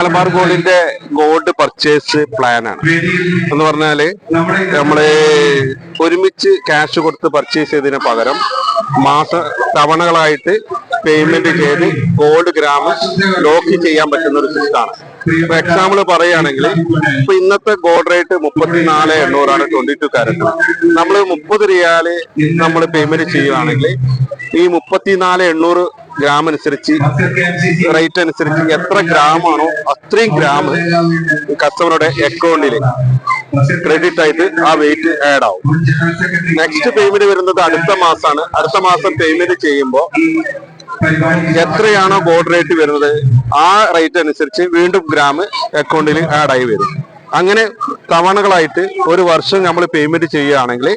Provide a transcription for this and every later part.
മലബാർ ഗോൾഡിന്റെ gold purchase plan ആണ് എന്ന് പറഞ്ഞാല് നമ്മള് ഒരുമിച്ച് ക്യാഷ് കൊടുത്ത് പർച്ചേസ് ചെയ്തതിന് പകരം മാസ തവണകളായിട്ട് പേയ്മെന്റ് ചെയ്ത് ഗോൾഡ് ഗ്രാം ലോക്ക് ചെയ്യാൻ പറ്റുന്ന ഒരു സിസ്റ്റമാണ്. ഇപ്പൊ എക്സാമ്പിൾ പറയുകയാണെങ്കിൽ ഇപ്പൊ ഇന്നത്തെ ഗോൾഡ് റേറ്റ് 34,800 22 കാരറ്റ്. നമ്മൾ 30 റിയാല് നമ്മൾ പേയ്മെന്റ് ചെയ്യുകയാണെങ്കിൽ ഈ 34,800 ഗ്രാം അനുസരിച്ച് റേറ്റ് അനുസരിച്ച് എത്ര ഗ്രാം ആണോ അത്രയും ഗ്രാം കസ്റ്റമറുടെ അക്കൗണ്ടിൽ ക്രെഡിറ്റ് ആയിട്ട് ആ വെയിറ്റ് ആഡ് ആവും. നെക്സ്റ്റ് പേയ്മെന്റ് വരുന്നത് അടുത്ത മാസമാണ്. അടുത്ത മാസം പേയ്മെന്റ് ചെയ്യുമ്പോൾ എത്രയാണോ ഗോൾഡ് റേറ്റ് വരുന്നത് ആ റേറ്റ് അനുസരിച്ച് വീണ്ടും ഗ്രാം അക്കൗണ്ടിൽ ആഡ് ആയി വരും. അങ്ങനെ തവണകളായിട്ട് ഒരു വർഷം നമ്മൾ പേയ്മെന്റ് ചെയ്യുകയാണെങ്കിൽ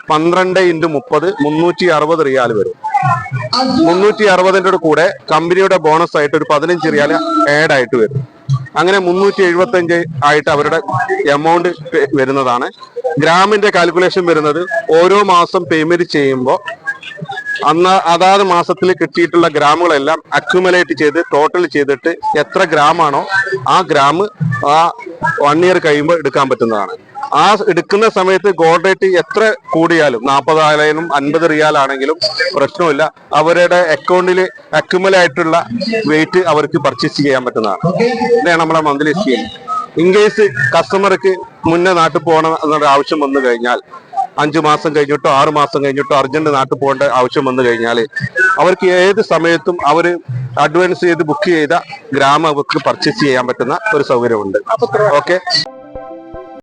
12 × 30 360 റിയാൽ വരും. 360ന്റെ കൂടെ കമ്പനിയുടെ ബോണസ് ആയിട്ട് ഒരു 15 റിയാൽ ആഡ് ആയിട്ട് വരും. അങ്ങനെ 375 ആയിട്ട് അവരുടെ എമൗണ്ട് വരുന്നതാണ്. ഗ്രാമിന്റെ കാൽക്കുലേഷൻ വരുന്നത് ഓരോ മാസം പേയ്മെന്റ് ചെയ്യുമ്പോൾ അതാത് മാസത്തിൽ കിട്ടിയിട്ടുള്ള ഗ്രാമുകളെല്ലാം അക്യുമുലേറ്റ് ചെയ്ത് ടോട്ടൽ ചെയ്തിട്ട് എത്ര ഗ്രാം ആണോ ആ ഗ്രാം ആ 1 ഇയർ കഴിയുമ്പോൾ എടുക്കാൻ പറ്റുന്നതാണ്. ആ എടുക്കുന്ന സമയത്ത് ഗോൾഡ് റേറ്റ് എത്ര കൂടിയാലും 40,000 50 റിയാൽ ആണെങ്കിലും പ്രശ്നമില്ല. അവരുടെ അക്കൗണ്ടിൽ അക്യുമുലേറ്റുള്ള വെയിറ്റ് അവർക്ക് പർച്ചേസ് ചെയ്യാൻ പറ്റുന്നതാണ്. ഇതാണ് നമ്മളെ മന്ത്ലി സ്കീം. ഇൻ കേസ് കസ്റ്റമർക്ക് മുന്നേ നാട്ടിൽ പോകണം എന്നൊരു ആവശ്യം വന്നു കഴിഞ്ഞാൽ 5 മാസം കഴിഞ്ഞിട്ടോ 6 മാസം കഴിഞ്ഞിട്ടോ അർജന്റ് നാട്ടിൽ പോകേണ്ട ആവശ്യം വന്നു കഴിഞ്ഞാൽ അവർക്ക് ഏത് സമയത്തും അവർ അഡ്വാൻസ് ചെയ്ത് ബുക്ക് ചെയ്ത ഗ്രാം അവർക്ക് പർച്ചേസ് ചെയ്യാൻ പറ്റുന്ന ഒരു സൗകര്യമുണ്ട്. ഓക്കെ.